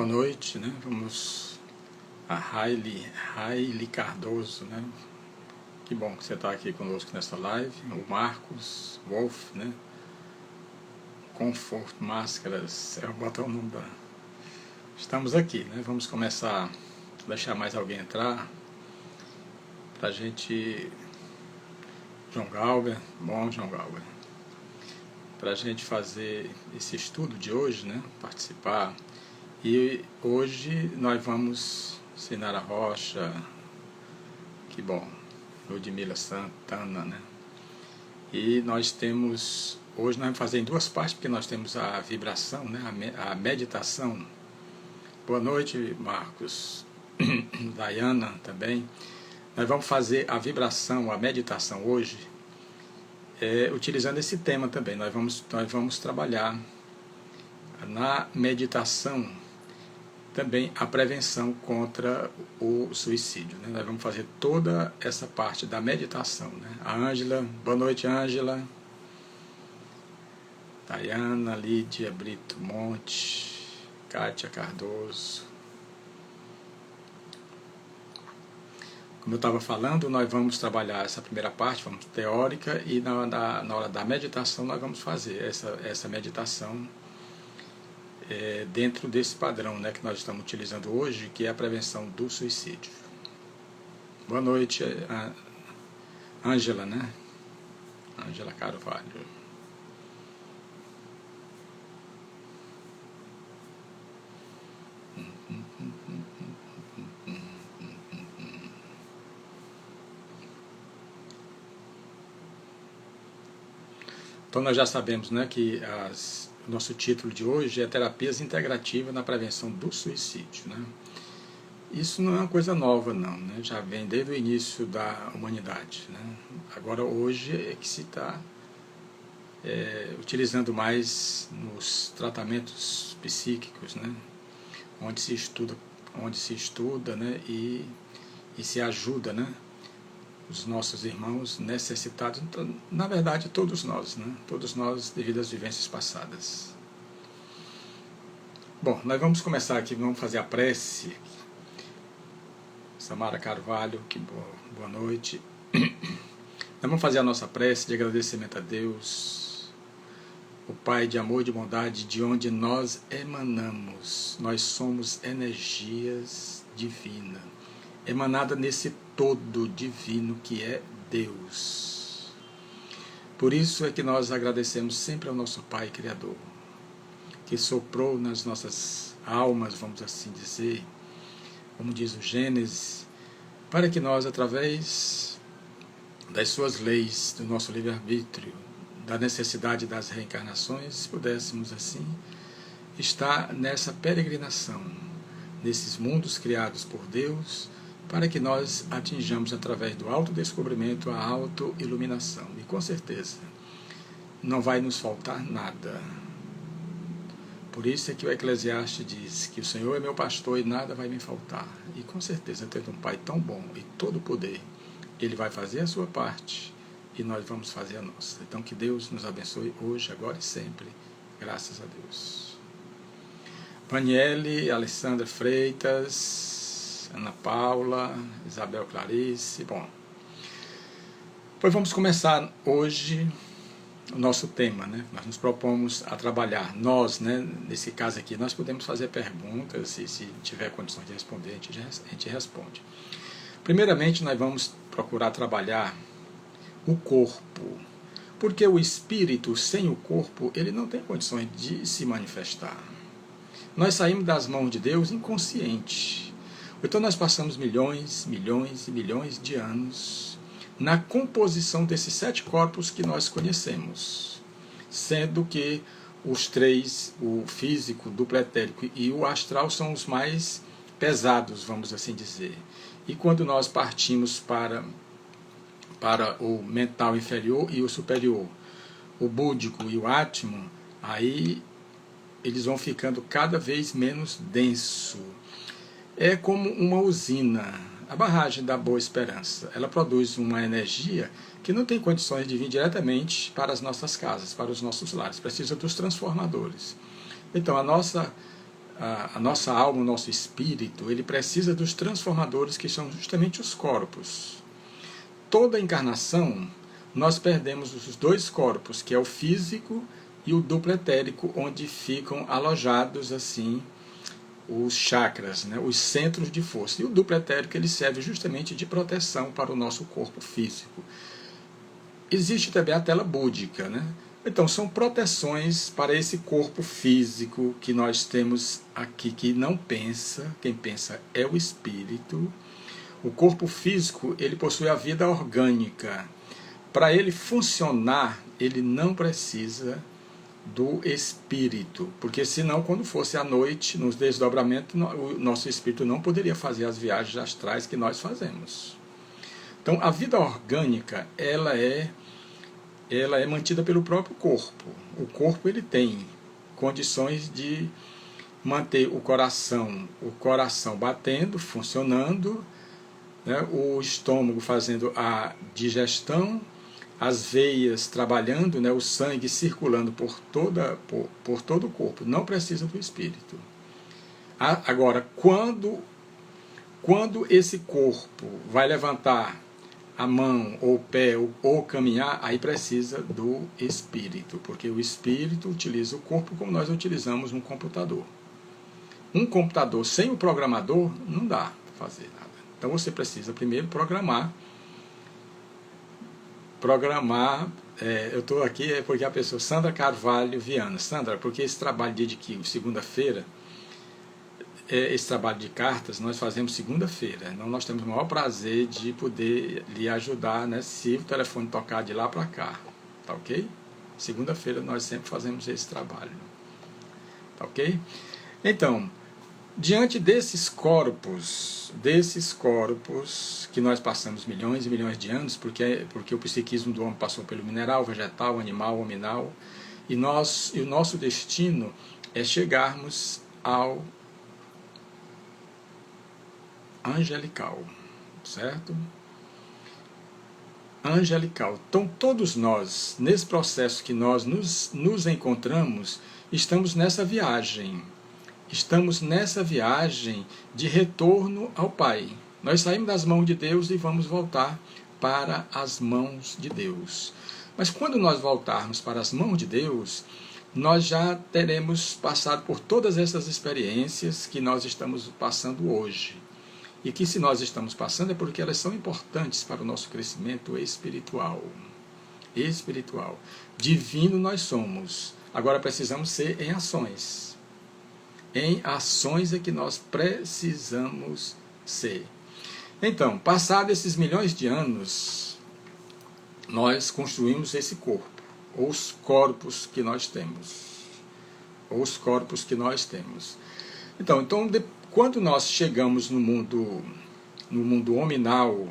Boa noite, né? Vamos a Raile Cardoso, né? Que bom que você está aqui conosco nessa live. O Marcos Wolf, né? Comfort Máscaras, eu vou botar o nome da... Estamos aqui, né? Vamos começar a deixar mais alguém entrar pra gente... João Galber, bom João Galber, pra gente fazer esse estudo de hoje, né? Participar. E hoje nós vamos Sinara Rocha, que bom, Ludmila Santana, né? E nós temos, hoje nós vamos fazer em duas partes, porque nós temos a vibração, né? A meditação. Boa noite, Marcos, Diana também. Nós vamos fazer a vibração, a meditação hoje, utilizando esse tema também. Nós vamos trabalhar na meditação também a prevenção contra o suicídio, né? Nós vamos fazer toda essa parte da meditação, né? A Ângela, boa noite, Ângela. Diana, Lídia Brito Monte, Kátia Cardoso. Como eu estava falando, nós vamos trabalhar essa primeira parte, vamos teórica, e na hora da meditação nós vamos fazer essa meditação dentro desse padrão, né, que nós estamos utilizando hoje, que é a prevenção do suicídio. Boa noite, Ângela, né? Ângela Carvalho. Então nós já sabemos, né, que o nosso título de hoje é Terapias Integrativas na Prevenção do Suicídio, né? Isso não é uma coisa nova, não, né? Já vem desde o início da humanidade, né? Agora hoje é que se está utilizando mais nos tratamentos psíquicos, né? Onde se estuda, né? E se ajuda, né? Os nossos irmãos necessitados, na verdade todos nós, né? Todos nós devido às vivências passadas. Bom, nós vamos começar aqui, vamos fazer a prece. Samara Carvalho, que boa noite. Nós vamos fazer a nossa prece de agradecimento a Deus, o Pai de amor e de bondade, de onde nós emanamos. Nós somos energias divinas, emanada nesse todo divino que é Deus. Por isso é que nós agradecemos sempre ao nosso Pai Criador, que soprou nas nossas almas, vamos assim dizer, como diz o Gênesis, para que nós, através das suas leis, do nosso livre-arbítrio, da necessidade das reencarnações, pudéssemos assim estar nessa peregrinação, nesses mundos criados por Deus, para que nós atinjamos, através do autodescobrimento, a autoiluminação. E com certeza, não vai nos faltar nada. Por isso é que o Eclesiastes diz que o Senhor é meu pastor e nada vai me faltar. E com certeza, tendo um Pai tão bom e todo poder, Ele vai fazer a sua parte e nós vamos fazer a nossa. Então que Deus nos abençoe hoje, agora e sempre. Graças a Deus. Paniele, Alessandra Freitas, Ana Paula, Isabel Clarice. Bom, pois vamos começar hoje o nosso tema, né? Nós nos propomos a trabalhar. Nós, né, nesse caso aqui, nós podemos fazer perguntas e se tiver condições de responder, a gente responde. Primeiramente, nós vamos procurar trabalhar o corpo, porque o espírito sem o corpo, ele não tem condições de se manifestar. Nós saímos das mãos de Deus inconsciente. Então nós passamos milhões e milhões de anos na composição desses 7 corpos que nós conhecemos, sendo que os 3, o físico, duplo etérico e o astral, são os mais pesados, vamos assim dizer. E quando nós partimos para o mental inferior e o superior, o búdico e o átimo, aí eles vão ficando cada vez menos denso. É como uma usina, a barragem da Boa Esperança. Ela produz uma energia que não tem condições de vir diretamente para as nossas casas, para os nossos lares. Precisa dos transformadores. Então, a nossa alma, o nosso espírito, ele precisa dos transformadores que são justamente os corpos. Toda encarnação, nós perdemos os dois corpos, que é o físico e o duplo etérico, onde ficam alojados assim os chakras, né, os centros de força. E o duplo etérico ele serve justamente de proteção para o nosso corpo físico. Existe também a tela búdica, né? Então, são proteções para esse corpo físico que nós temos aqui, que não pensa, quem pensa é o espírito. O corpo físico, ele possui a vida orgânica. Para ele funcionar, ele não precisa do espírito, porque senão, quando fosse à noite, nos desdobramentos, o nosso espírito não poderia fazer as viagens astrais que nós fazemos. Então, a vida orgânica, ela é mantida pelo próprio corpo. O corpo ele tem condições de manter o coração batendo, funcionando, né, o estômago fazendo a digestão, as veias trabalhando, né, o sangue circulando por todo o corpo. Não precisa do espírito. Agora, quando esse corpo vai levantar a mão ou o pé ou caminhar, aí precisa do espírito, porque o espírito utiliza o corpo como nós utilizamos um computador. Um computador sem o programador não dá para fazer nada. Então você precisa primeiro programar. Eu estou aqui porque a pessoa, Sandra Carvalho Viana. Sandra, porque esse trabalho de segunda-feira, esse trabalho de cartas nós fazemos segunda-feira. Então nós temos o maior prazer de poder lhe ajudar, né, se o telefone tocar de lá para cá. Tá ok? Segunda-feira nós sempre fazemos esse trabalho. Tá ok? Então, diante desses corpos que nós passamos milhões e milhões de anos, porque o psiquismo do homem passou pelo mineral, vegetal, animal, hominal, e o nosso destino é chegarmos ao angelical, certo? Angelical. Então, todos nós, nesse processo que nós nos encontramos, estamos nessa viagem. Estamos nessa viagem de retorno ao Pai. Nós saímos das mãos de Deus e vamos voltar para as mãos de Deus. Mas quando nós voltarmos para as mãos de Deus, nós já teremos passado por todas essas experiências que nós estamos passando hoje. E que se nós estamos passando é porque elas são importantes para o nosso crescimento espiritual. Espiritual. Divino nós somos. Agora precisamos ser em ações. Em ações é que nós precisamos ser. Então, passados esses milhões de anos, nós construímos esse corpo, ou os corpos que nós temos. Ou os corpos que nós temos. Então quando nós chegamos no mundo hominal,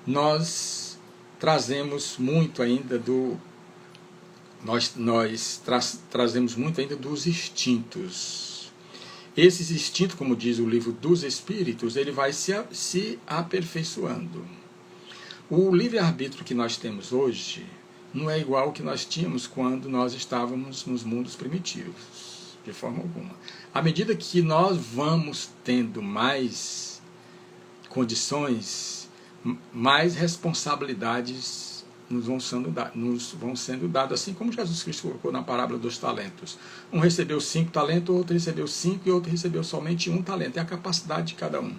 nós trazemos muito ainda trazemos muito ainda dos instintos. Esses instintos, como diz o livro dos Espíritos, ele vai se aperfeiçoando. O livre-arbítrio que nós temos hoje não é igual ao que nós tínhamos quando nós estávamos nos mundos primitivos. De forma alguma. À medida que nós vamos tendo mais condições, mais responsabilidades nos vão sendo dadas, assim como Jesus Cristo colocou na parábola dos talentos. Um recebeu 5 talentos, outro recebeu 5 e outro recebeu somente 1 talento. É a capacidade de cada um.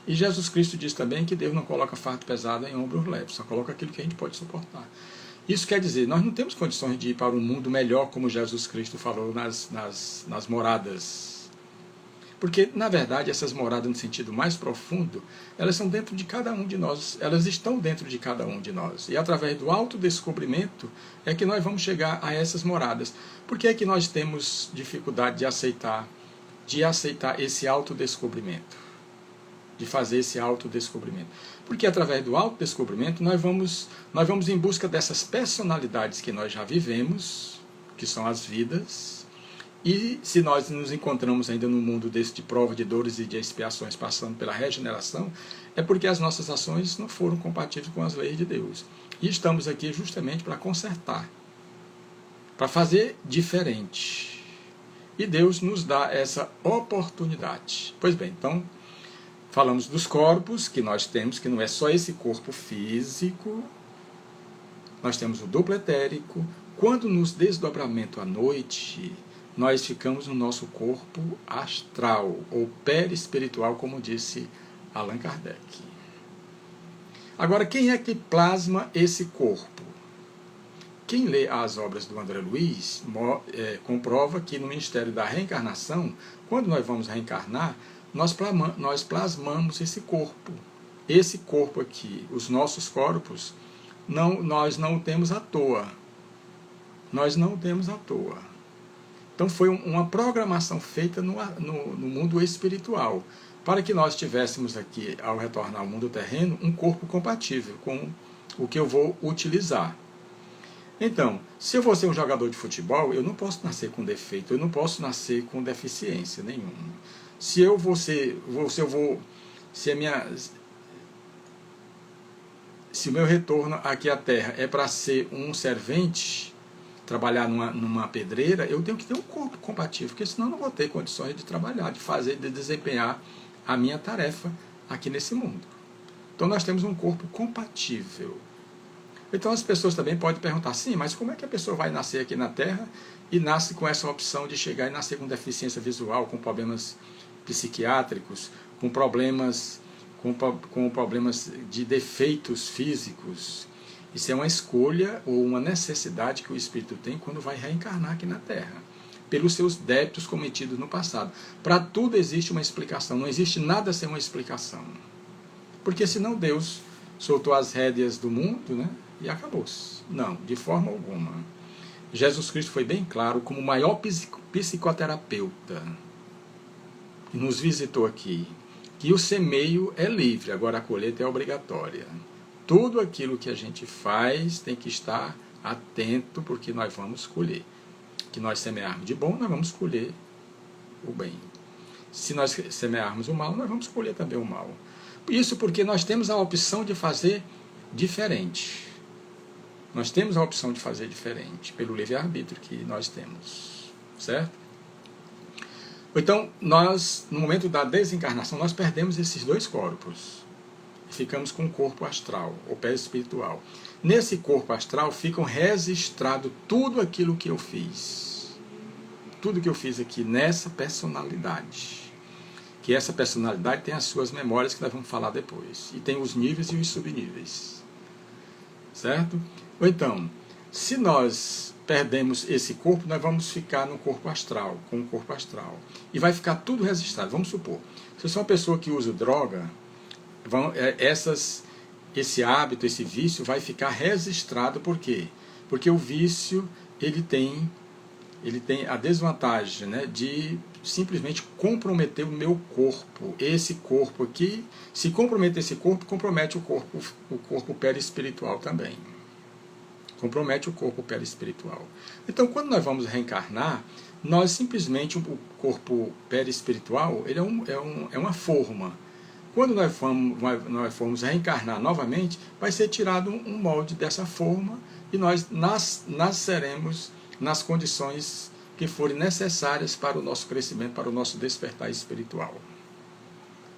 E Jesus Cristo diz também que Deus não coloca fardo pesado em ombros leves, só coloca aquilo que a gente pode suportar. Isso quer dizer, nós não temos condições de ir para um mundo melhor, como Jesus Cristo falou nas moradas. Porque, na verdade, essas moradas, no sentido mais profundo, elas são dentro de cada um de nós, elas estão dentro de cada um de nós. E através do autodescobrimento é que nós vamos chegar a essas moradas. Por que é que nós temos dificuldade de aceitar esse autodescobrimento? De fazer esse autodescobrimento. Porque através do autodescobrimento nós vamos em busca dessas personalidades que nós já vivemos, que são as vidas, e se nós nos encontramos ainda num mundo desse de prova, de dores e de expiações, passando pela regeneração, é porque as nossas ações não foram compatíveis com as leis de Deus. E estamos aqui justamente para consertar, para fazer diferente. E Deus nos dá essa oportunidade. Pois bem, então, falamos dos corpos que nós temos, que não é só esse corpo físico, nós temos o duplo etérico. Quando nos desdobramento à noite, nós ficamos no nosso corpo astral, ou perispiritual, como disse Allan Kardec. Agora, quem é que plasma esse corpo? Quem lê as obras do André Luiz comprova que no Ministério da Reencarnação, quando nós vamos reencarnar, nós plasmamos esse corpo. Esse corpo aqui, os nossos corpos, nós não temos à toa. Nós não temos à toa. Então foi uma programação feita no mundo espiritual, para que nós tivéssemos aqui, ao retornar ao mundo terreno, um corpo compatível com o que eu vou utilizar. Então, se eu vou ser um jogador de futebol, eu não posso nascer com defeito, eu não posso nascer com deficiência nenhuma. Se o meu retorno aqui à Terra é para ser um servente, trabalhar numa pedreira, eu tenho que ter um corpo compatível, porque senão eu não vou ter condições de trabalhar, de desempenhar a minha tarefa aqui nesse mundo. Então nós temos um corpo compatível. Então as pessoas também podem perguntar, sim, mas como é que a pessoa vai nascer aqui na Terra e nasce com essa opção de chegar e nascer com deficiência visual, com problemas psiquiátricos, com problemas de defeitos físicos? Isso é uma escolha ou uma necessidade que o espírito tem quando vai reencarnar aqui na Terra, pelos seus débitos cometidos no passado. Para tudo existe uma explicação, não existe nada sem uma explicação. Porque senão Deus soltou as rédeas do mundo, né, e acabou-se. Não, de forma alguma. Jesus Cristo foi bem claro como o maior psicoterapeuta que nos visitou aqui, que o semeio é livre, agora a colheita é obrigatória. Tudo aquilo que a gente faz tem que estar atento, porque nós vamos colher. Que nós semearmos de bom, nós vamos colher o bem. Se nós semearmos o mal, nós vamos colher também o mal. Isso porque nós temos a opção de fazer diferente. Nós temos a opção de fazer diferente, pelo livre-arbítrio que nós temos. Certo? Então, nós, no momento da desencarnação, nós perdemos esses dois corpos. E ficamos com o corpo astral, ou perispiritual. Nesse corpo astral ficam registrado tudo aquilo que eu fiz. Tudo que eu fiz aqui nessa personalidade. Que essa personalidade tem as suas memórias, que nós vamos falar depois. E tem os níveis e os subníveis. Certo? Ou então, se nós perdemos esse corpo, nós vamos ficar no corpo astral, com o corpo astral. E vai ficar tudo registrado. Vamos supor, se eu sou uma pessoa que usa droga, esse hábito, esse vício vai ficar registrado. Por quê? Porque o vício ele tem a desvantagem, né, de simplesmente comprometer o meu corpo. Esse corpo aqui, se comprometer esse corpo, compromete o corpo perispiritual também. Compromete o corpo perispiritual. Então, quando nós vamos reencarnar, nós simplesmente, o corpo perispiritual, ele é uma forma. Quando nós formos reencarnar novamente, vai ser tirado um molde dessa forma e nós nasceremos nas condições que forem necessárias para o nosso crescimento, para o nosso despertar espiritual.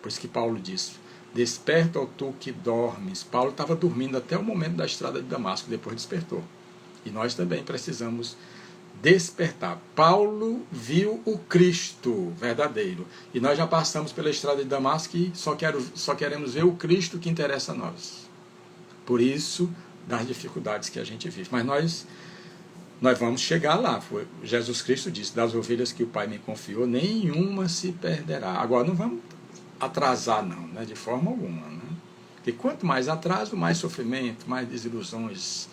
Por isso que Paulo diz, desperta, ó tu que dormes. Paulo estava dormindo até o momento da estrada de Damasco, depois despertou. E nós também precisamos despertar. Paulo viu o Cristo verdadeiro. E nós já passamos pela estrada de Damasco e só queremos ver o Cristo que interessa a nós. Por isso, das dificuldades que a gente vive. Mas nós vamos chegar lá. Jesus Cristo disse, das ovelhas que o Pai me confiou, nenhuma se perderá. Agora, não vamos atrasar não, né? De forma alguma. Né? Porque quanto mais atraso, mais sofrimento, mais desilusões,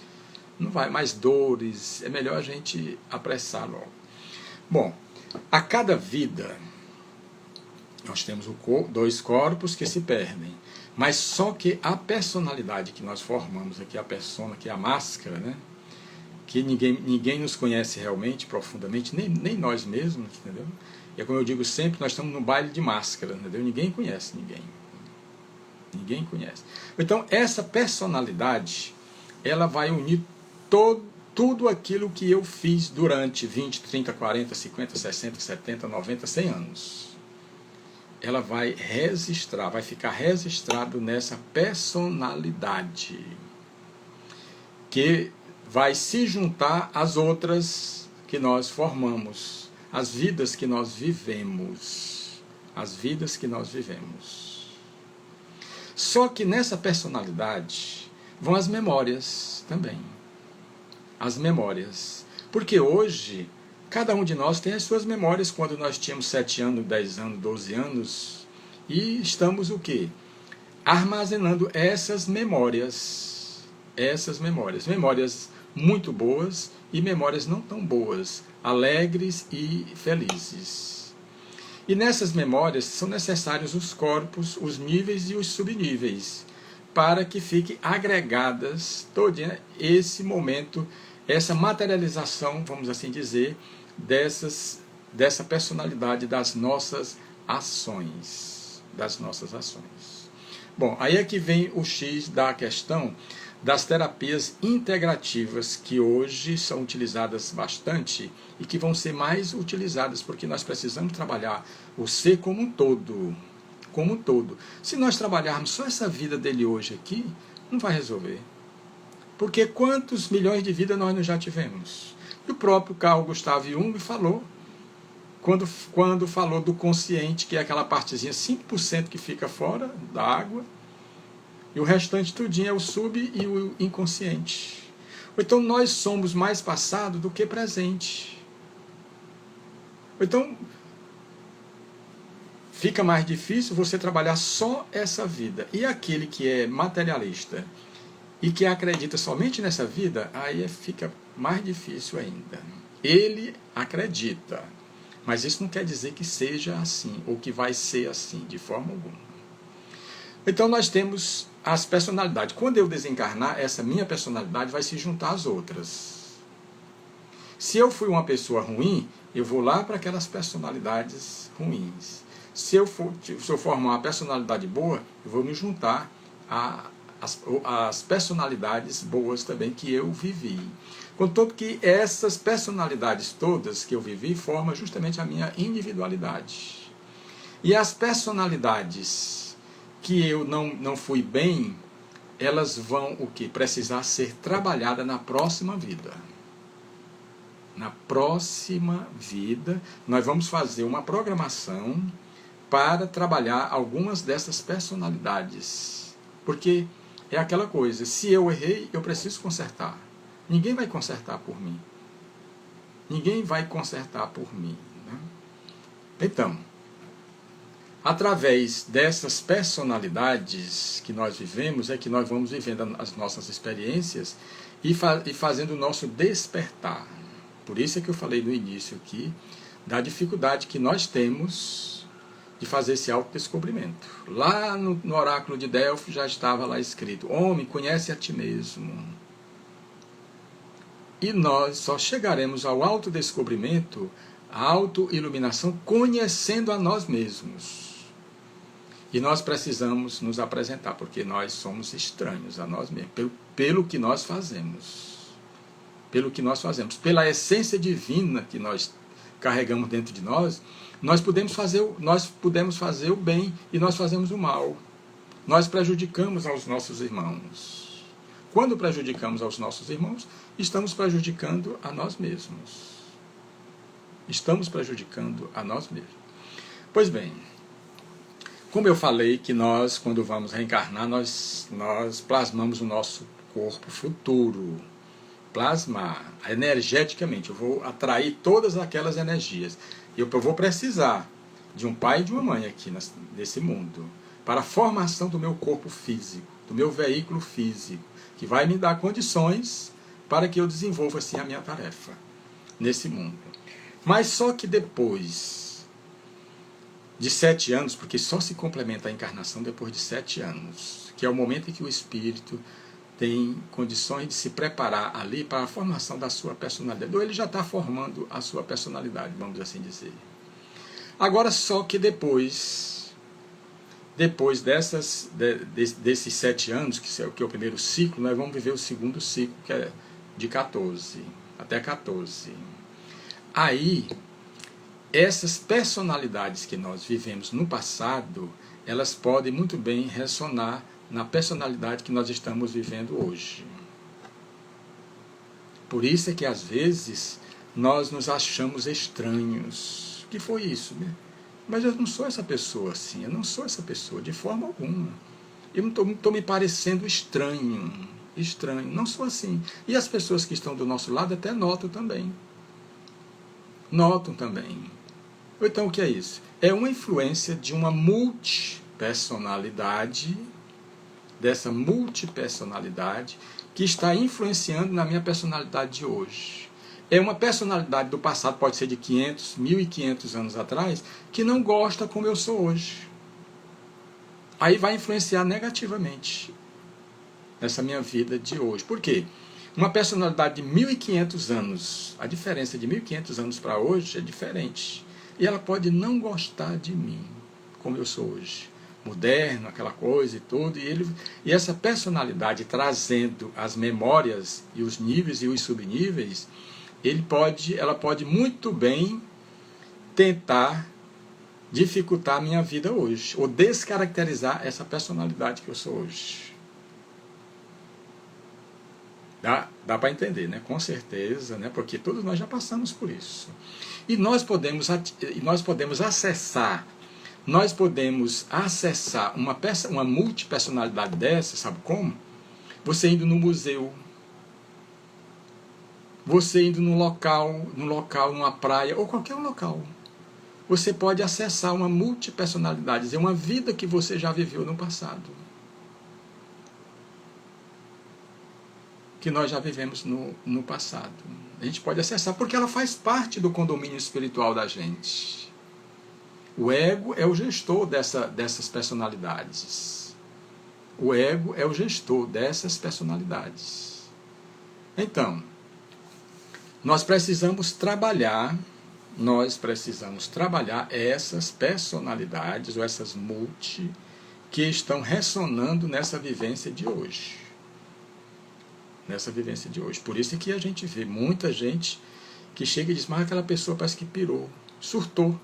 não vai, mais dores. É melhor a gente apressar logo. Bom, a cada vida, nós temos dois corpos que se perdem. Mas só que a personalidade que nós formamos aqui, a persona, que é a máscara, né? Que ninguém nos conhece realmente, profundamente, nem nós mesmos, entendeu? E é como eu digo sempre, nós estamos no baile de máscara, entendeu? Ninguém conhece ninguém. Ninguém conhece. Então, essa personalidade, ela vai unir tudo tudo aquilo que eu fiz durante 20, 30, 40, 50, 60, 70, 90, 100 anos. Ela vai registrar, vai ficar registrado nessa personalidade, que vai se juntar às outras que nós formamos, as vidas que nós vivemos, as vidas que nós vivemos. Só que nessa personalidade vão as memórias também, as memórias, porque hoje cada um de nós tem as suas memórias quando nós tínhamos 7 anos, 10 anos, 12 anos, e estamos o quê? Armazenando essas memórias, memórias muito boas e memórias não tão boas, alegres e felizes. E nessas memórias são necessários os corpos, os níveis e os subníveis, para que fiquem agregadas todo esse momento, essa materialização, vamos assim dizer, dessa personalidade das nossas ações. Bom, aí é que vem o X da questão das terapias integrativas, que hoje são utilizadas bastante e que vão ser mais utilizadas, porque nós precisamos trabalhar o ser como um todo. Como um todo. Se nós trabalharmos só essa vida dele hoje aqui, não vai resolver. Porque quantos milhões de vidas nós não já tivemos? E o próprio Carl Gustav Jung falou, quando falou do consciente, que é aquela partezinha 5% que fica fora da água, e o restante tudinho é o sub e o inconsciente. Então nós somos mais passado do que presente. Então fica mais difícil você trabalhar só essa vida. E aquele que é materialista e que acredita somente nessa vida, aí fica mais difícil ainda. Ele acredita, mas isso não quer dizer que seja assim, ou que vai ser assim, de forma alguma. Então nós temos as personalidades. Quando eu desencarnar, essa minha personalidade vai se juntar às outras. Se eu fui uma pessoa ruim, eu vou lá para aquelas personalidades ruins. Se eu formar uma personalidade boa, eu vou me juntar às personalidades boas também que eu vivi. Contanto que essas personalidades todas que eu vivi formam justamente a minha individualidade. E as personalidades que eu não fui bem, elas vão o quê? Precisar ser trabalhadas na próxima vida. Na próxima vida, nós vamos fazer uma programação para trabalhar algumas dessas personalidades. Porque é aquela coisa, se eu errei, eu preciso consertar. Ninguém vai consertar por mim. Ninguém vai consertar por mim. Né? Então, através dessas personalidades que nós vivemos, é que nós vamos vivendo as nossas experiências e fazendo o nosso despertar. Por isso é que eu falei no início aqui, da dificuldade que nós temos de fazer esse autodescobrimento. Lá no oráculo de Delfos já estava lá escrito: homem, conhece a ti mesmo. E nós só chegaremos ao autodescobrimento, à autoiluminação, conhecendo a nós mesmos. E nós precisamos nos apresentar, porque nós somos estranhos a nós mesmos, pelo que nós fazemos. Pelo que nós fazemos. Pela essência divina que nós carregamos dentro de nós, nós podemos fazer o bem e nós fazemos o mal. Nós prejudicamos aos nossos irmãos. Quando prejudicamos aos nossos irmãos, estamos prejudicando a nós mesmos. Estamos prejudicando a nós mesmos. Pois bem, como eu falei que nós, quando vamos reencarnar, nós plasmamos o nosso corpo futuro. Plasmar energeticamente. Eu vou atrair todas aquelas energias. Eu vou precisar de um pai e de uma mãe aqui nesse mundo para a formação do meu corpo físico, do meu veículo físico, que vai me dar condições para que eu desenvolva assim a minha tarefa nesse mundo. Mas só que depois de 7 anos, porque só se complementa a encarnação depois de 7 anos, que é o momento em que o espírito tem condições de se preparar ali para a formação da sua personalidade. Ou ele já está formando a sua personalidade, vamos assim dizer. Agora, só que depois desses 7 anos, que é o primeiro ciclo, nós vamos viver o segundo ciclo, que é de 14, até 14. Aí, essas personalidades que nós vivemos no passado, elas podem muito bem ressonar na personalidade que nós estamos vivendo hoje. Por isso é que às vezes nós nos achamos estranhos. O que foi isso, né? Mas eu não sou essa pessoa assim, eu não sou essa pessoa de forma alguma. Eu não estou me parecendo estranho, não sou assim. E as pessoas que estão do nosso lado até notam também. Então o que é isso? É uma influência de uma multipersonalidade, dessa multipersonalidade que está influenciando na minha personalidade de hoje. É uma personalidade do passado, pode ser de 500, 1.500 anos atrás, que não gosta como eu sou hoje. Aí vai influenciar negativamente nessa minha vida de hoje. Por quê? Uma personalidade de 1.500 anos, a diferença de 1.500 anos para hoje é diferente. E ela pode não gostar de mim, como eu sou hoje. Moderno, aquela coisa e tudo. E essa personalidade trazendo as memórias e os níveis e os subníveis, ela pode muito bem tentar dificultar a minha vida hoje, ou descaracterizar essa personalidade que eu sou hoje. Dá para entender, né? Com certeza, né? Porque todos nós já passamos por isso. E nós podemos acessar uma multipersonalidade dessa, sabe como? Você indo no museu, você indo num local, numa praia, ou qualquer local. Você pode acessar uma multipersonalidade, é uma vida que você já viveu no passado. Que nós já vivemos no passado. A gente pode acessar porque ela faz parte do condomínio espiritual da gente. O ego é o gestor dessas personalidades. O ego é o gestor dessas personalidades. Então, nós precisamos trabalhar essas personalidades, ou essas que estão ressonando nessa vivência de hoje. Por isso é que a gente vê muita gente que chega e diz, mas aquela pessoa parece que pirou, surtou,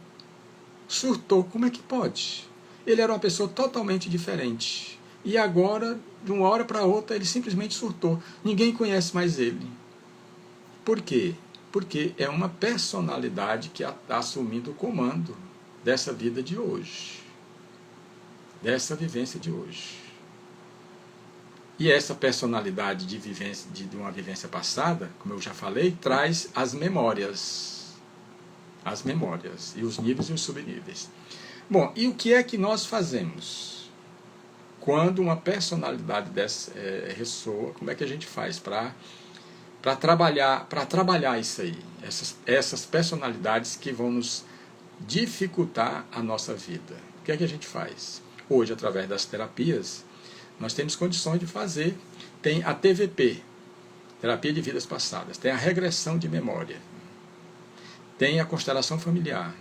como é que pode? Ele era uma pessoa totalmente diferente, e agora, de uma hora para outra, ele simplesmente surtou, ninguém conhece mais ele. Por quê? Porque é uma personalidade que está assumindo o comando dessa vida de hoje, dessa vivência de hoje. E essa personalidade de uma vivência passada, como eu já falei, traz as memórias, e os níveis e os subníveis. Bom, e o que é que nós fazemos quando uma personalidade dessa ressoa? Como é que a gente faz para trabalhar isso aí, essas personalidades que vão nos dificultar a nossa vida? O que é que a gente faz? Hoje, através das terapias, nós temos condições de fazer. Tem a TVP, terapia de vidas passadas, tem a regressão de memória, tem a constelação familiar,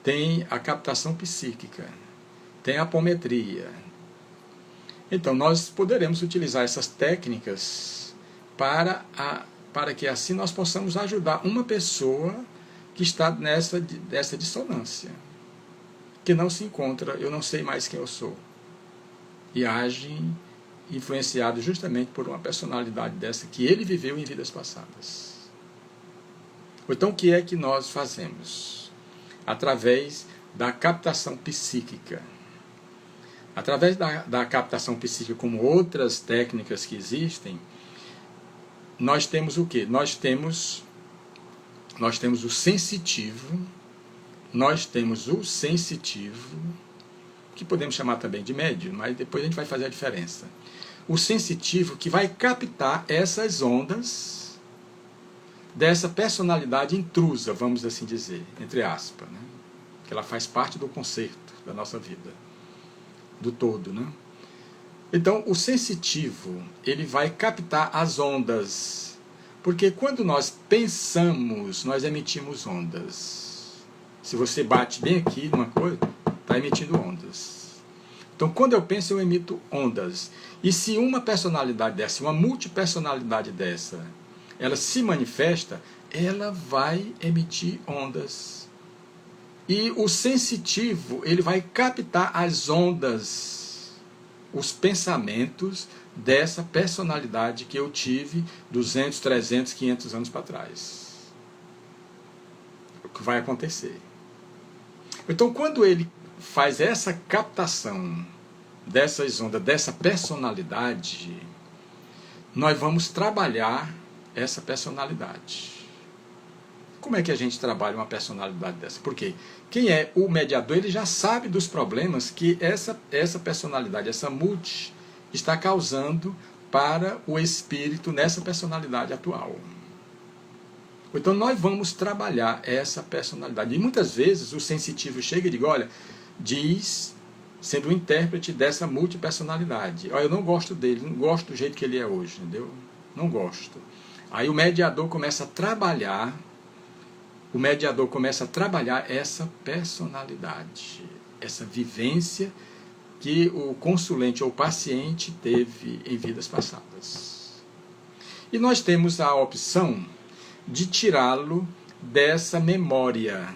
tem a captação psíquica, tem a apometria. Então, nós poderemos utilizar essas técnicas para que assim nós possamos ajudar uma pessoa que está nessa dissonância, que não se encontra, eu não sei mais quem eu sou, e age influenciado justamente por uma personalidade dessa que ele viveu em vidas passadas. Então, o que é que nós fazemos? Através da captação psíquica. Através da captação psíquica, como outras técnicas que existem, nós temos o quê? Nós temos o sensitivo, que podemos chamar também de médium, mas depois a gente vai fazer a diferença. O sensitivo que vai captar essas ondas dessa personalidade intrusa, vamos assim dizer, entre aspas, né? Que ela faz parte do concerto da nossa vida, do todo, né? Então, o sensitivo, ele vai captar as ondas, porque quando nós pensamos, nós emitimos ondas. Se você bate bem aqui numa coisa, está emitindo ondas. Então, quando eu penso, eu emito ondas. E se uma personalidade dessa, uma multipersonalidade dessa, ela se manifesta, ela vai emitir ondas. E o sensitivo, ele vai captar as ondas, os pensamentos dessa personalidade que eu tive 200, 300, 500 anos para trás. O que vai acontecer. Então, quando ele faz essa captação dessas ondas, dessa personalidade, nós vamos trabalhar essa personalidade. Como é que a gente trabalha uma personalidade dessa? Porque quem é o mediador, ele já sabe dos problemas que essa personalidade, essa multi, está causando para o espírito nessa personalidade atual. Então nós vamos trabalhar essa personalidade. E muitas vezes o sensitivo chega e diz, olha, diz, sendo o intérprete dessa multipersonalidade, olha, eu não gosto dele, não gosto do jeito que ele é hoje, entendeu? Não gosto. Aí o mediador começa a trabalhar essa personalidade, essa vivência que o consulente ou paciente teve em vidas passadas. E nós temos a opção de tirá-lo dessa memória.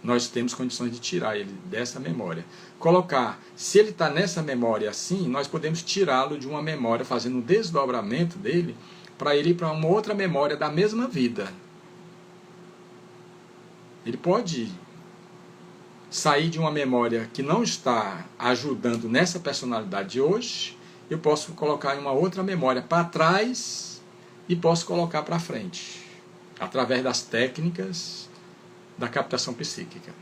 Nós temos condições de tirar ele dessa memória. Colocar, se ele está nessa memória assim, nós podemos tirá-lo de uma memória, fazendo um desdobramento dele, para ele ir para uma outra memória da mesma vida. Ele pode sair de uma memória que não está ajudando nessa personalidade de hoje, eu posso colocar em uma outra memória para trás e posso colocar para frente, através das técnicas da captação psíquica,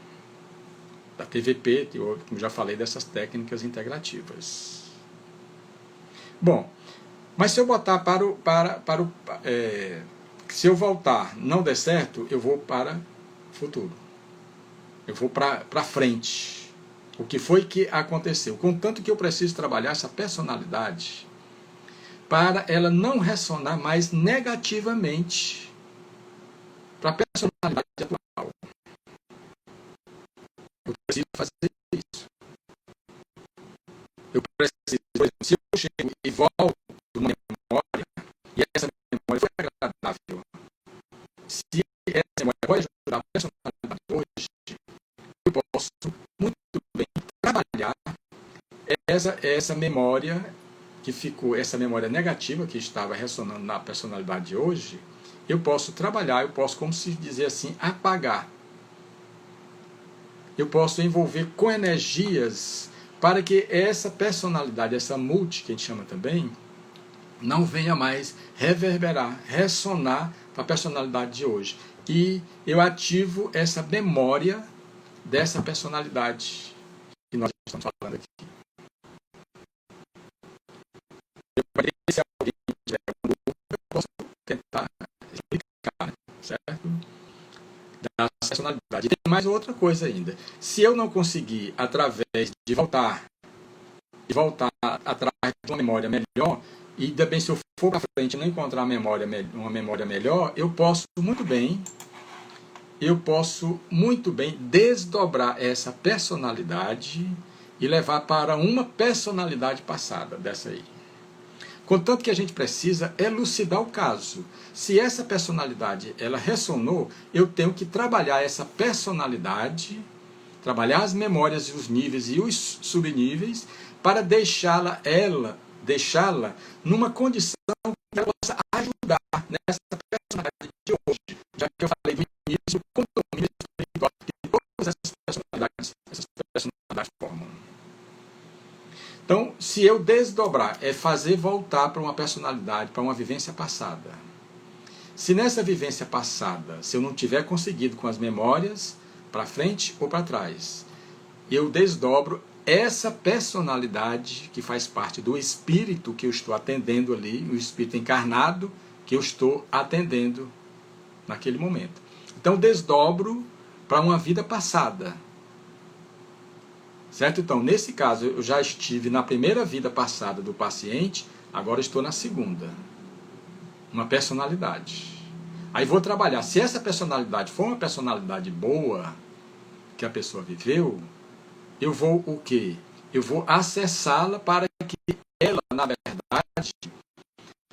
da TVP, como já falei, dessas técnicas integrativas. Bom, mas se eu botar se eu voltar, não der certo, eu vou para o futuro. Eu vou para frente. O que foi que aconteceu? Contanto que eu preciso trabalhar essa personalidade para ela não ressonar mais negativamente para a personalidade atual. Eu preciso fazer isso. Eu preciso, por exemplo, se eu chego e volto uma memória, e essa memória foi agradável, se essa memória pode ajudar a personalidade hoje, eu posso muito bem trabalhar essa memória que ficou, essa memória negativa que estava ressonando na personalidade de hoje, eu posso trabalhar, eu posso, como se dizer assim, apagar. Eu posso envolver com energias para que essa personalidade, essa multi, que a gente chama também, não venha mais reverberar, ressonar para a personalidade de hoje. E eu ativo essa memória dessa personalidade que nós estamos falando aqui. Se alguém tiver uma dúvida, eu posso tentar explicar, certo? Da personalidade. E tem mais outra coisa ainda. Se eu não conseguir, através de voltar atrás de uma memória melhor, e também se eu for para frente e não encontrar uma memória melhor, eu posso muito bem desdobrar essa personalidade e levar para uma personalidade passada dessa aí. Contanto que a gente precisa elucidar o caso. Se essa personalidade ela ressonou, eu tenho que trabalhar essa personalidade, trabalhar as memórias e os níveis e os subníveis, para deixá-la numa condição que ela possa ajudar nessa personalidade de hoje. Já que eu falei no início, o condomínio espiritual que todas essas personalidades formam. Então, se eu desdobrar, é fazer voltar para uma personalidade, para uma vivência passada. Se nessa vivência passada, se eu não tiver conseguido com as memórias, para frente ou para trás, eu desdobro essa personalidade que faz parte do espírito que eu estou atendendo ali, o espírito encarnado que eu estou atendendo naquele momento. Então, desdobro para uma vida passada. Certo? Então, nesse caso, eu já estive na primeira vida passada do paciente, agora estou na segunda. Uma personalidade. Aí vou trabalhar. Se essa personalidade for uma personalidade boa, que a pessoa viveu, eu vou o quê? Eu vou acessá-la para que ela, na verdade,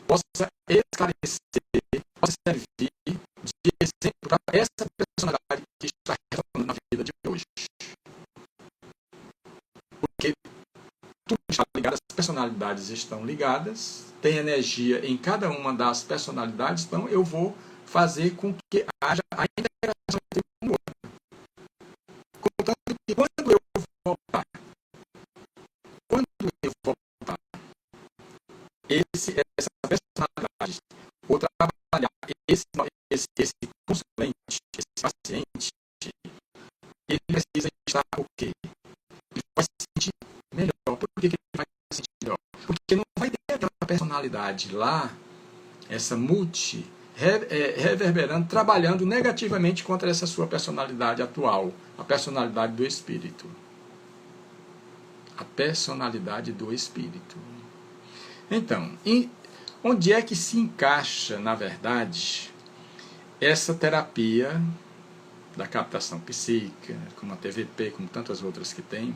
possa esclarecer, possa servir de exemplo para essa personalidade que está retornando na vida de hoje. Porque tudo está ligado, as personalidades estão ligadas, tem energia em cada uma das personalidades, então eu vou fazer com que haja a interação entre um e outro. Contanto que quando eu voltar, essa personalidade, ou trabalhar esse consulente, esse paciente, ele precisa estar o quê? Ele vai se sentir melhor. Por que ele vai se sentir melhor? Porque não vai ter aquela personalidade lá, essa reverberando, trabalhando negativamente contra essa sua personalidade atual, a personalidade do espírito. A personalidade do espírito. Então, onde é que se encaixa, na verdade, essa terapia da captação psíquica, como a TVP, como tantas outras que tem,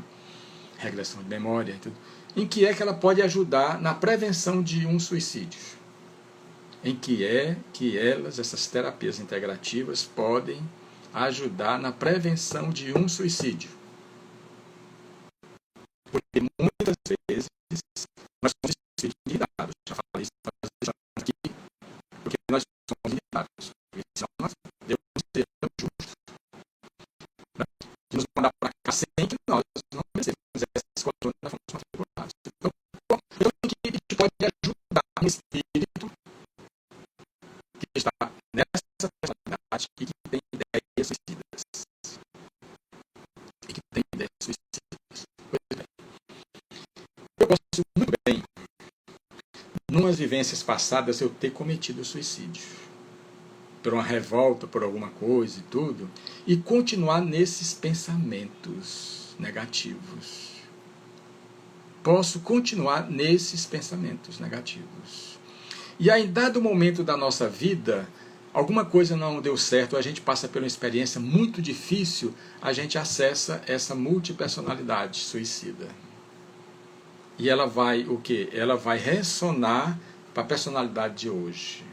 regressão de memória e tudo, em que é que ela pode ajudar na prevenção de um suicídio? Em que é que essas terapias integrativas, podem ajudar na prevenção de um suicídio? Porque muitas vezes nós somos espíritos limitados. Já falei isso aqui, porque nós somos limitados. Senão nós devemos ser justos. De nos mandar para cá sem que nós não merecemos essa controle da função atributada. Então, a gente pode ajudar um espírito que está nessa personalidade e que tem ideias suicidas. E que tem ideias suicidas. Pois bem. Eu posso muito bem, numas vivências passadas, eu ter cometido suicídio. Por uma revolta, por alguma coisa e tudo. E continuar nesses pensamentos negativos. Posso continuar nesses pensamentos negativos. E aí, dado o momento da nossa vida, alguma coisa não deu certo, a gente passa por uma experiência muito difícil, a gente acessa essa multipersonalidade suicida. E ela vai o quê? Ela vai ressonar para a personalidade de hoje.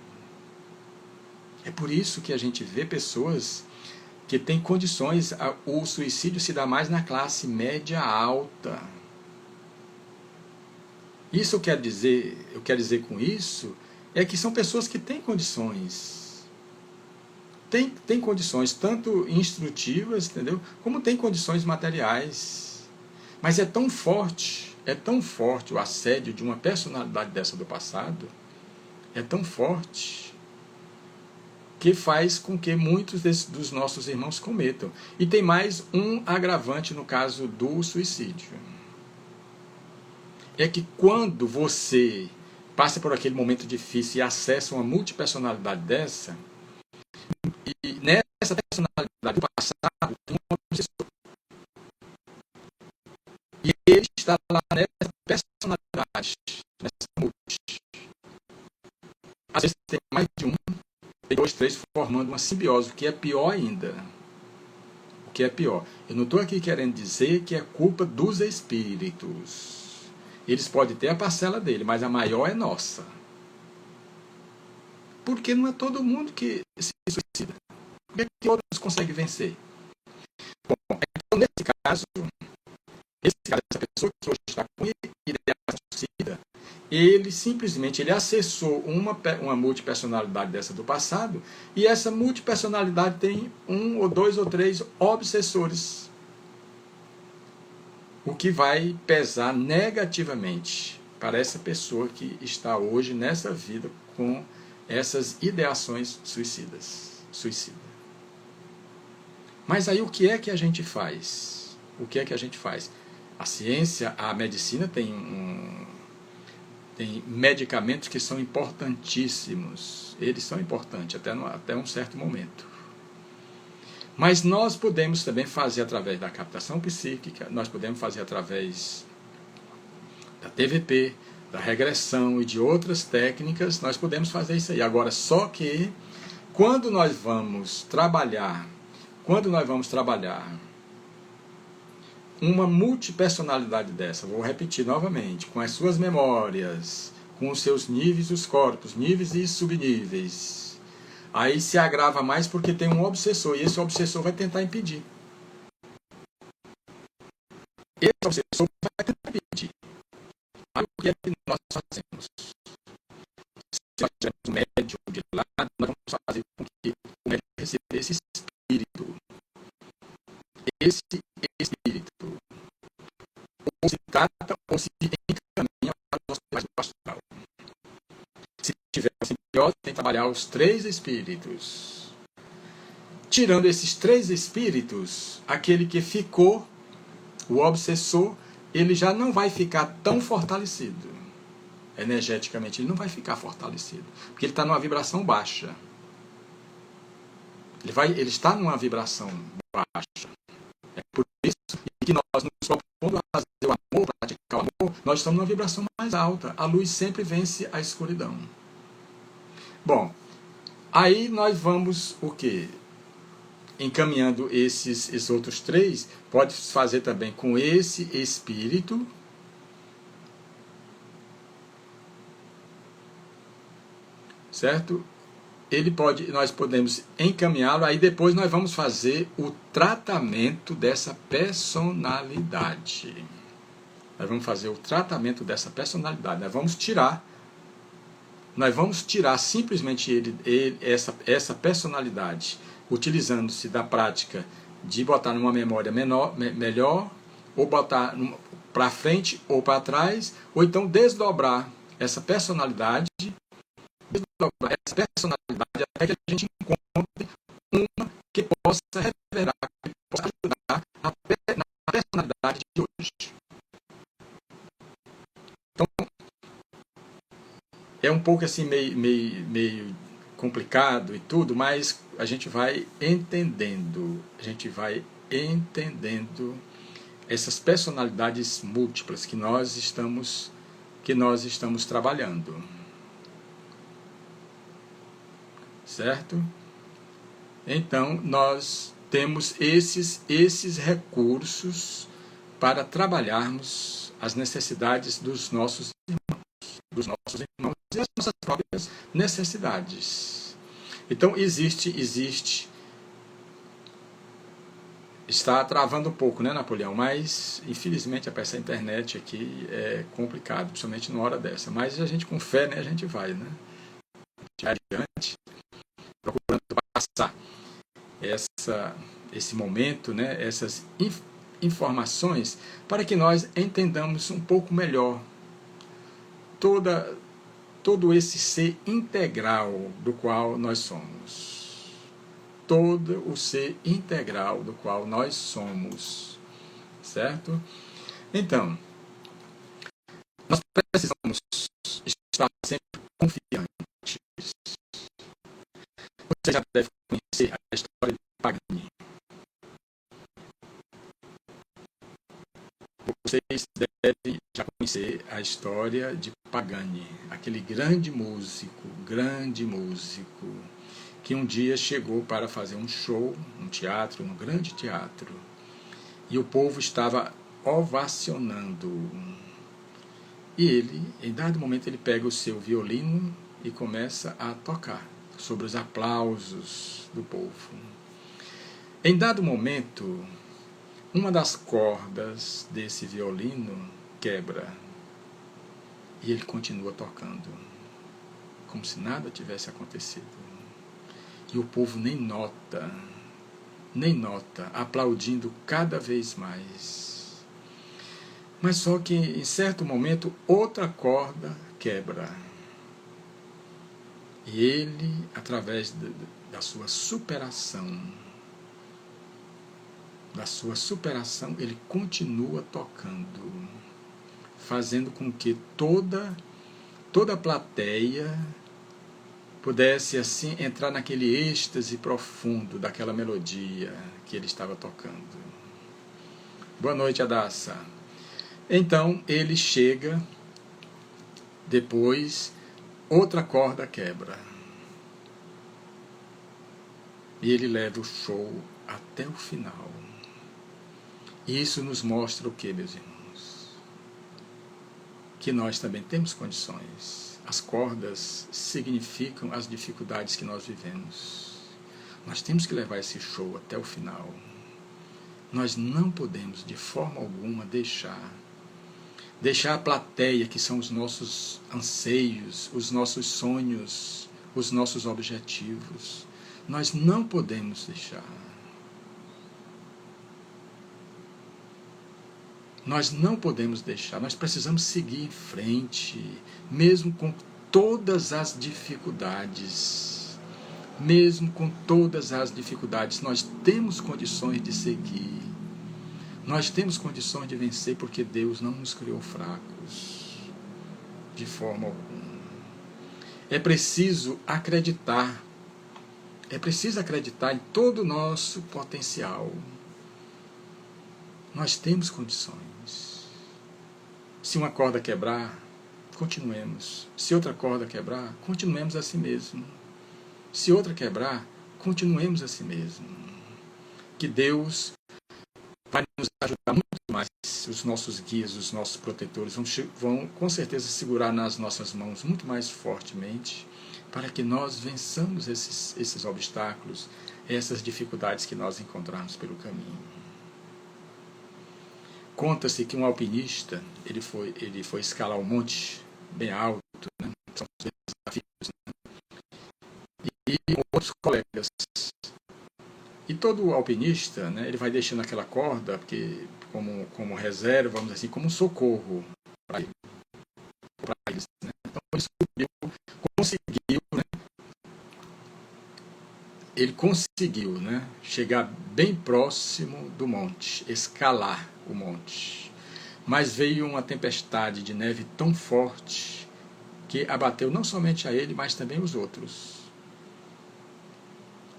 É por isso que a gente vê pessoas que têm condições, o suicídio se dá mais na classe média alta. Isso eu quero dizer com isso, é que são pessoas que têm condições. Tem condições tanto instrutivas, entendeu? Como tem condições materiais. Mas é tão forte o assédio de uma personalidade dessa do passado, é tão forte, que faz com que muitos dos nossos irmãos cometam. E tem mais um agravante no caso do suicídio. É que quando você passa por aquele momento difícil e acessa uma multipersonalidade dessa, e nessa personalidade do passado tem um obsessor. E ele está lá nessa personalidade, nessa multi. Às vezes tem mais de um, tem 2, 3, formando uma simbiose, o que é pior ainda. O que é pior. Eu não estou aqui querendo dizer que é culpa dos espíritos. Eles podem ter a parcela dele, mas a maior é nossa. Porque não é todo mundo que se suicida. Por que outros conseguem vencer? Bom, então nesse caso, essa pessoa que hoje está com ideação suicida, ele simplesmente acessou uma multipersonalidade dessa do passado, e essa multipersonalidade tem 1 ou 2 ou 3 obsessores, o que vai pesar negativamente para essa pessoa que está hoje nessa vida com essas ideações suicidas. Mas aí o que é que a gente faz? O que é que a gente faz? A ciência, a medicina tem medicamentos que são importantíssimos. Eles são importantes até um certo momento. Mas nós podemos também fazer através da captação psíquica, nós podemos fazer através da TVP, da regressão e de outras técnicas, nós podemos fazer isso aí. Agora, só que quando nós vamos trabalhar uma multipersonalidade dessa, vou repetir novamente, com as suas memórias, com os seus níveis, os corpos, níveis e subníveis, aí se agrava mais porque tem um obsessor, e esse obsessor vai tentar impedir. Esse obsessor vai tentar impedir. Aí o que é que nós fazemos? Se nós tivermos um médium de lado, nós vamos fazer com que o médium receba esse espírito. Esse espírito ou se trata ou se encaminha para o nosso plano astral. Se tiver simbiose, tem que trabalhar os 3 espíritos. Tirando esses 3 espíritos, aquele que ficou, o obsessor, ele já não vai ficar tão fortalecido. Energeticamente, ele não vai ficar fortalecido. Porque ele está numa vibração baixa. Ele está numa vibração baixa. É por isso que nós nos propomos a fazer o amor, praticar o amor, nós estamos numa vibração mais alta. A luz sempre vence a escuridão. Bom, aí nós vamos o quê? Encaminhando esses outros 3, pode fazer também com esse espírito. Certo? Nós podemos encaminhá-lo, aí depois nós vamos fazer o tratamento dessa personalidade. Nós vamos fazer o tratamento dessa personalidade. Nós vamos tirar simplesmente essa personalidade, utilizando-se da prática de botar numa memória melhor, ou botar para frente ou para trás, ou então desdobrar essa personalidade até que a gente encontre uma que possa revelar, que possa ajudar na personalidade de hoje. Então, é um pouco assim meio complicado e tudo, mas a gente vai entendendo essas personalidades múltiplas que nós estamos trabalhando. Certo? Então, nós temos esses recursos para trabalharmos as necessidades dos nossos irmãos e as nossas próprias necessidades. Então, está travando um pouco, né, Napoleão? Mas, infelizmente, essa internet aqui é complicado, principalmente numa hora dessa. Mas a gente, com fé, né, a gente vai, né? Adiante, procurando passar esse momento, né, essas informações, para que nós entendamos um pouco melhor todo esse ser integral do qual nós somos. Todo o ser integral do qual nós somos. Certo? Então, nós precisamos estar sempre confiantes. Você já deve conhecer a história de Paganini. Vocês devem já conhecer a história de Paganini, aquele grande músico, que um dia chegou para fazer um show, um teatro, um grande teatro. E o povo estava ovacionando. E ele, em dado momento, ele pega o seu violino e começa a tocar, sobre os aplausos do povo. Em dado momento, uma das cordas desse violino quebra e ele continua tocando, como se nada tivesse acontecido. E o povo nem nota, aplaudindo cada vez mais. Mas só que, em certo momento, outra corda quebra. E ele, através da sua superação, ele continua tocando, fazendo com que toda a plateia pudesse assim entrar naquele êxtase profundo daquela melodia que ele estava tocando. Boa noite, Adassa. Então ele chega, depois outra corda quebra. E ele leva o show até o final. E isso nos mostra o que, meus irmãos? Que nós também temos condições. As cordas significam as dificuldades que nós vivemos. Nós temos que levar esse show até o final. Nós não podemos, de forma alguma, deixar a plateia, que são os nossos anseios, os nossos sonhos, os nossos objetivos. Nós não podemos deixar. Nós não podemos deixar, nós precisamos seguir em frente, mesmo com todas as dificuldades. Mesmo com todas as dificuldades, nós temos condições de seguir. Nós temos condições de vencer, porque Deus não nos criou fracos, de forma alguma. É preciso acreditar. É preciso acreditar em todo o nosso potencial. Nós temos condições. Se uma corda quebrar, continuemos. Se outra corda quebrar, continuemos assim mesmo. Se outra quebrar, continuemos assim mesmo. Que Deus vai nos ajudar muito mais. Os nossos guias, os nossos protetores vão com certeza segurar nas nossas mãos muito mais fortemente, para que nós vençamos esses obstáculos, essas dificuldades que nós encontrarmos pelo caminho. Conta-se que um alpinista, ele foi escalar um monte bem alto, né? São os desafios, né? E outros colegas. E todo alpinista, né, ele vai deixando aquela corda porque, como reserva, vamos dizer assim, como um socorro para eles. Né? Então ele subiu, conseguiu, né? Ele conseguiu, né, chegar bem próximo do monte, escalar o monte. Mas veio uma tempestade de neve tão forte que abateu não somente a ele, mas também os outros.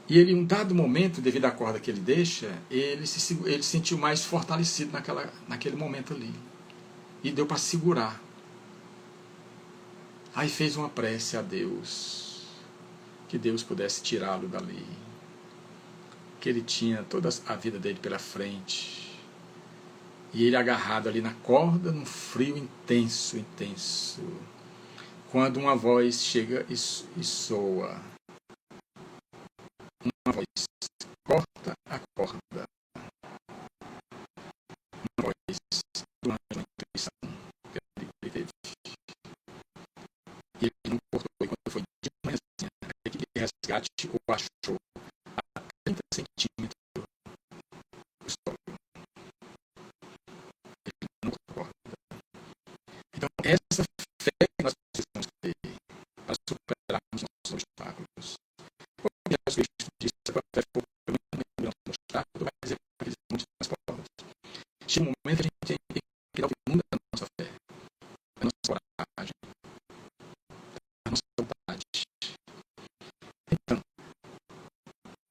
E ele, em um dado momento, devido à corda que ele deixa, ele se sentiu mais fortalecido naquele momento ali. E deu para segurar. Aí fez uma prece a Deus, que Deus pudesse tirá-lo dali. Que ele tinha toda a vida dele pela frente. E ele agarrado ali na corda, num frio intenso, intenso. Quando uma voz chega e soa. Uma voz corta a corda. Uma voz do anjo da intuição que ele teve. E ele não cortou, e quando foi de manhã, a equipe de resgate o achou a 30 centímetros do solo. Ele não cortou a corda. Então, essa fé que nós precisamos ter para superarmos nossos obstáculos. Porque Jesus Cristo disse que a fé for pelo obstáculo, vai dizer que precisamos das portas. Chega um momento que a gente tem que dar o mundo da nossa fé, da nossa coragem, da nossa vontade. Então,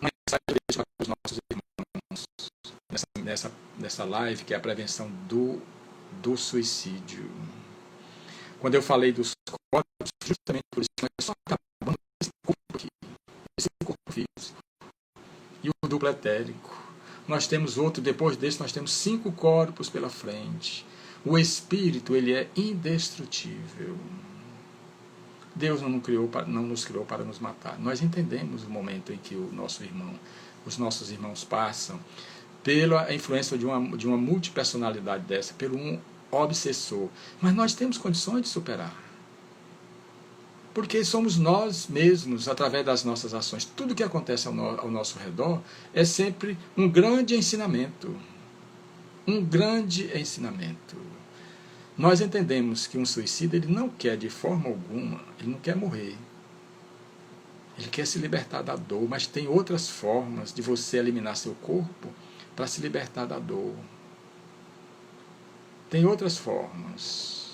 uma mensagem que eu deixo para os nossos irmãos nessa live, que é a prevenção do suicídio. Quando eu falei dos corpos, justamente por isso, nós só acabamos esse corpo aqui, esse corpo físico, e o duplo etérico. Nós temos outro, depois desse nós temos 5 corpos pela frente. O espírito, ele é indestrutível. Deus não nos criou para nos matar. Nós entendemos o momento em que os nossos irmãos passam pela influência de uma multipersonalidade dessa, pelo um obsessor. Mas nós temos condições de superar. Porque somos nós mesmos, através das nossas ações. Tudo que acontece ao nosso redor é sempre um grande ensinamento. Um grande ensinamento. Nós entendemos que um suicida, ele não quer de forma alguma, ele não quer morrer. Ele quer se libertar da dor, mas tem outras formas de você eliminar seu corpo para se libertar da dor. Tem outras formas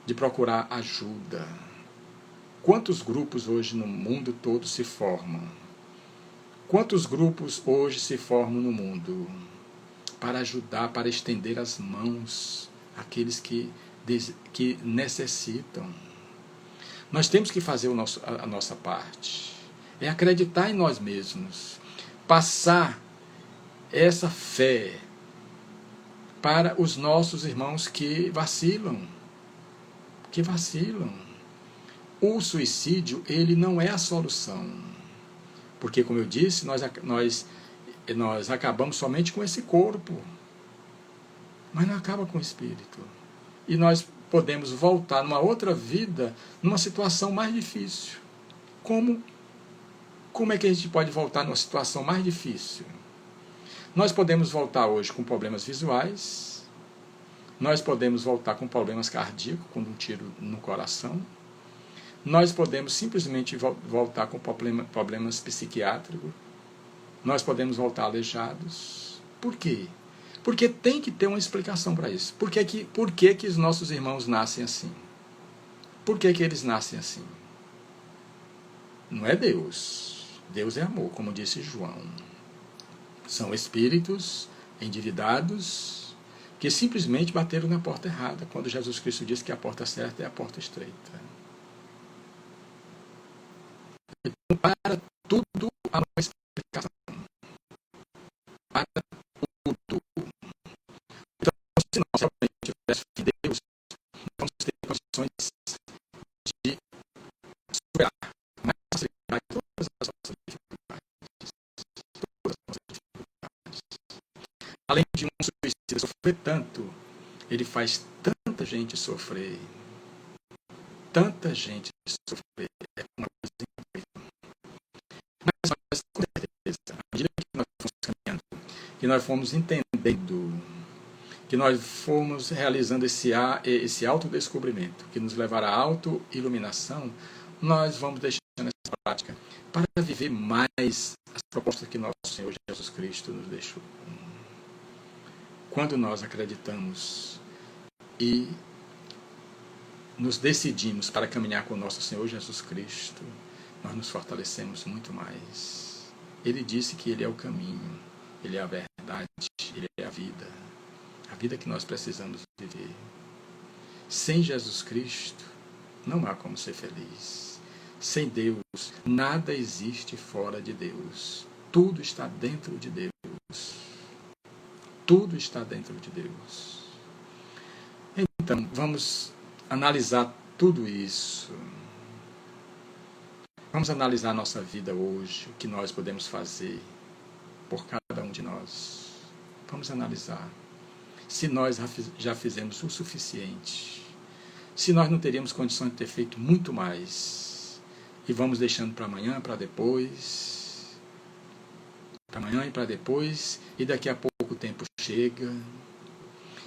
de procurar ajuda. Quantos grupos hoje no mundo todo se formam? Quantos grupos hoje se formam no mundo para ajudar, para estender as mãos àqueles que necessitam? Nós temos que fazer a nossa parte. É acreditar em nós mesmos. Passar essa fé para os nossos irmãos que vacilam. Que vacilam. O suicídio, ele não é a solução. Porque, como eu disse, nós acabamos somente com esse corpo. Mas não acaba com o espírito. E nós podemos voltar numa outra vida, numa situação mais difícil. Como é que a gente pode voltar numa situação mais difícil? Nós podemos voltar hoje com problemas visuais, nós podemos voltar com problemas cardíacos, com um tiro no coração, nós podemos simplesmente voltar com problemas psiquiátricos, nós podemos voltar aleijados. Por quê? Porque tem que ter uma explicação para isso. Por que os nossos irmãos nascem assim? Por que eles nascem assim? Não é Deus. Deus é amor, como disse João. São espíritos endividados que simplesmente bateram na porta errada, quando Jesus Cristo disse que a porta certa é a porta estreita. Então, para tudo há uma explicação. Para tudo. Então, se nós realmente tivéssemos Deus, vamos ter condições de superar mais facilidade todas as nossas dificuldades. Além de um suicida sofrer tanto, ele faz tanta gente sofrer. Tanta gente sofrer. É uma coisa incrível. Mas nós, com certeza, à medida que nós fomos caminhando, que nós fomos entendendo, que nós fomos realizando esse autodescobrimento, que nos levará à auto-iluminação, nós vamos deixando essa prática para viver mais as propostas que nosso Senhor Jesus Cristo nos deixou. Quando nós acreditamos e nos decidimos para caminhar com o nosso Senhor Jesus Cristo, nós nos fortalecemos muito mais. Ele disse que Ele é o caminho, Ele é a verdade, Ele é a vida que nós precisamos viver. Sem Jesus Cristo, não há como ser feliz. Sem Deus, nada existe fora de Deus. Tudo está dentro de Deus. Tudo está dentro de Deus. Então, vamos analisar tudo isso. Vamos analisar a nossa vida hoje, o que nós podemos fazer por cada um de nós. Vamos analisar. Se nós já fizemos o suficiente, se nós não teríamos condições de ter feito muito mais, e vamos deixando para amanhã, para depois, para amanhã e para depois, e daqui a pouco o tempo chega,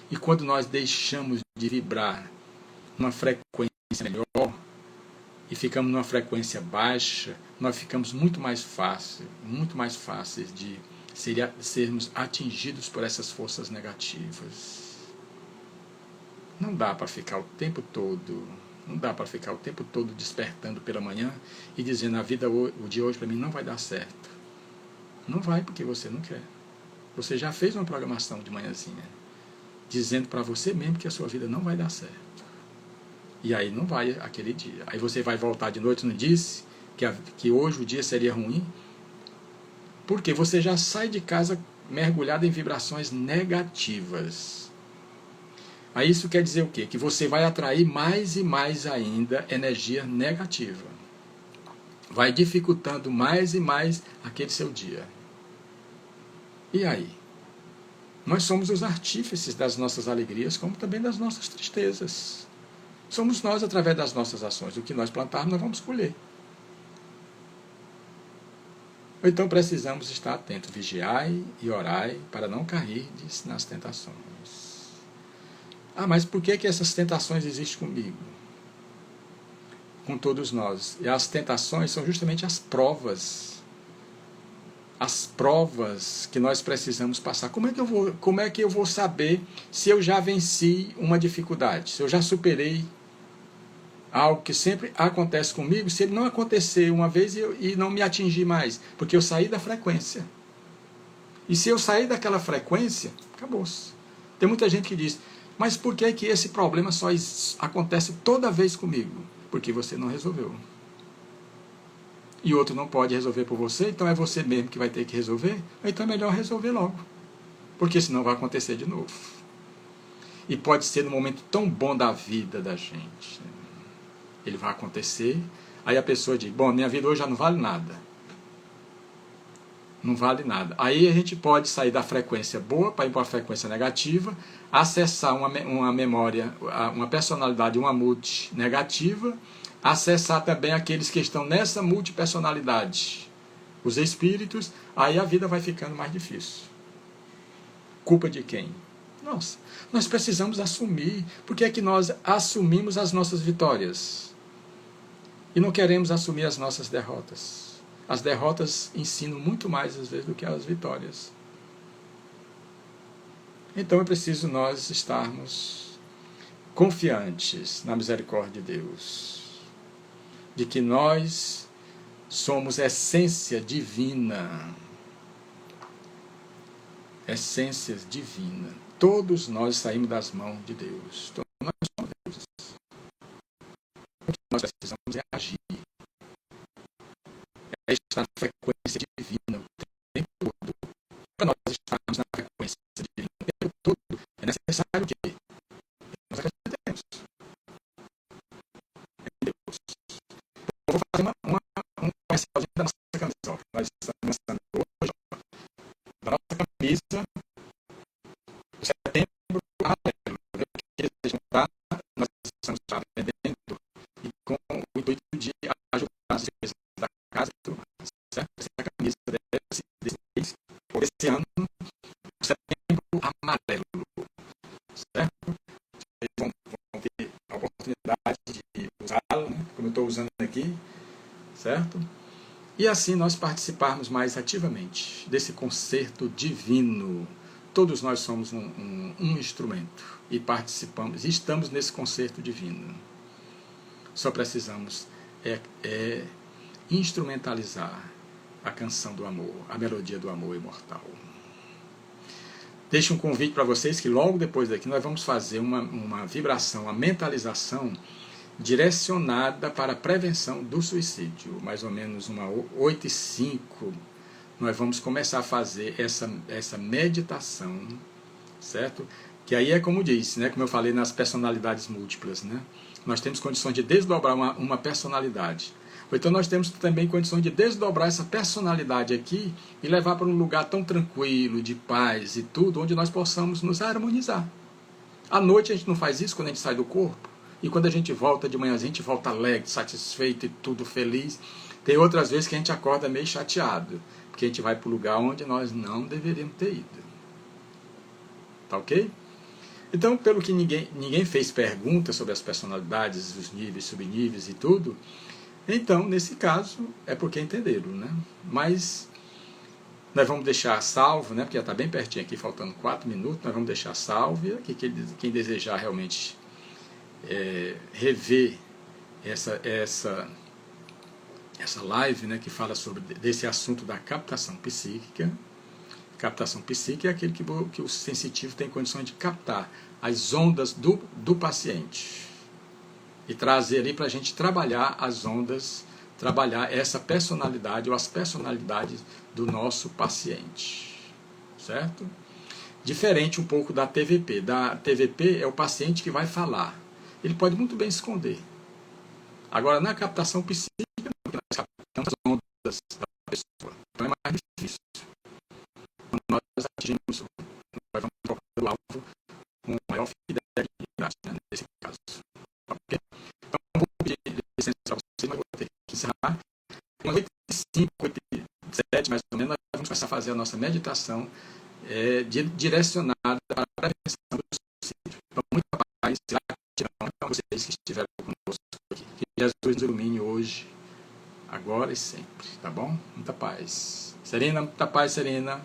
e quando nós deixamos de vibrar numa frequência melhor, e ficamos numa frequência baixa, nós ficamos muito mais fáceis de sermos atingidos por essas forças negativas. Não dá para ficar o tempo todo, despertando pela manhã e dizendo o dia de hoje para mim não vai dar certo. Não vai, porque você não quer. Você já fez uma programação de manhãzinha, dizendo para você mesmo que a sua vida não vai dar certo. E aí não vai aquele dia. Aí você vai voltar de noite, não disse que hoje o dia seria ruim? Porque você já sai de casa mergulhado em vibrações negativas. Aí isso quer dizer o quê? Que você vai atrair mais e mais ainda energia negativa. Vai dificultando mais e mais aquele seu dia. E aí? Nós somos os artífices das nossas alegrias, como também das nossas tristezas. Somos nós, através das nossas ações. O que nós plantarmos, nós vamos colher. Então precisamos estar atentos, vigiai e orai para não cair nas tentações. Ah, mas por que essas tentações existem comigo? Com todos nós. E as tentações são justamente as provas. As provas que nós precisamos passar. Como é que eu vou saber se eu já venci uma dificuldade? Se eu já superei algo que sempre acontece comigo, se ele não acontecer uma vez e não me atingir mais, porque eu saí da frequência. E se eu sair daquela frequência, acabou-se. Tem muita gente que diz, mas por que esse problema só acontece toda vez comigo? Porque você não resolveu. E outro não pode resolver por você, então é você mesmo que vai ter que resolver, então é melhor resolver logo. Porque senão vai acontecer de novo. e pode ser no momento tão bom da vida da gente. Ele vai acontecer, aí a pessoa diz, bom, minha vida hoje já não vale nada. Não vale nada. Aí a gente pode sair da frequência boa para ir para a frequência negativa, acessar uma memória, uma personalidade, uma multi negativa, acessar também aqueles que estão nessa multipersonalidade, os espíritos, aí a vida vai ficando mais difícil. Culpa de quem? Nossa, nós precisamos assumir. Por que é que nós assumimos as nossas vitórias e não queremos assumir as nossas derrotas? As derrotas ensinam muito mais às vezes do que as vitórias. Então é preciso nós estarmos confiantes na misericórdia de Deus, de que nós somos essência divina. Essências divinas. Todos nós saímos das mãos de Deus. Todos nós somos deuses. O que nós precisamos é agir. É estar na frequência divina o tempo todo. Para nós estarmos na frequência divina o tempo todo, é necessário que nós acreditemos em Deus. Eu vou fazer um comercialzinho da nossa camisa. Nós estamos lançando hoje da nossa camisa setembro amarelo. Que deseja comprar, nós estamos vendendo e com o intuito de ajudar as empresas da casa, certo? Essa camisa desse mês, ou desse ano, setembro amarelo, certo? Vocês vão ter a oportunidade de usá-la, né? Como eu estou usando aqui, certo? E assim nós participarmos mais ativamente desse concerto divino. Todos nós somos um instrumento e participamos, e estamos nesse concerto divino. Só precisamos instrumentalizar a canção do amor, a melodia do amor imortal. Deixo um convite para vocês que logo depois daqui nós vamos fazer uma vibração, uma mentalização direcionada para a prevenção do suicídio. Mais ou menos 8h05, nós vamos começar a fazer essa meditação, certo? Que aí é como disse, né? Como eu falei nas personalidades múltiplas, né? Nós temos condições de desdobrar uma personalidade. Ou então nós temos também condições de desdobrar essa personalidade aqui e levar para um lugar tão tranquilo, de paz e tudo, onde nós possamos nos harmonizar. À noite a gente não faz isso quando a gente sai do corpo. E quando a gente volta de manhã, a gente volta alegre, satisfeito e tudo feliz. Tem outras vezes que a gente acorda meio chateado, porque a gente vai para o lugar onde nós não deveríamos ter ido. Tá ok? Então, pelo que ninguém fez perguntas sobre as personalidades, os níveis, subníveis e tudo, então, nesse caso, é porque entenderam, né? Mas nós vamos deixar salvo, né? Porque já está bem pertinho aqui, faltando 4 minutos, nós vamos deixar salvo. E aqui, quem desejar realmente rever essa live, né, que fala sobre desse assunto da captação psíquica. Captação psíquica é aquele que o sensitivo tem condições de captar as ondas do paciente e trazer ali para a gente trabalhar as ondas, trabalhar essa personalidade ou as personalidades do nosso paciente, certo? Diferente um pouco da TVP. Da TVP é o paciente que vai falar. Ele pode muito bem esconder. Agora, na captação psíquica, nós captamos as ondas da pessoa. Então é mais difícil. Quando nós atingimos, nós vamos tocar o alvo com maior fidelidade, né, nesse caso. Okay? Então, eu vou pedir licença para vocês, mas vou ter que encerrar. Umas 8h05, 8h07, mais ou menos, nós vamos começar a fazer a nossa meditação direcionada para a prevenção do suicídio. Então, muita paz e gratidão a vocês que estiveram conosco aqui. Que Jesus nos ilumine hoje, agora e sempre, tá bom? Muita paz. Serena, muita paz, Serena.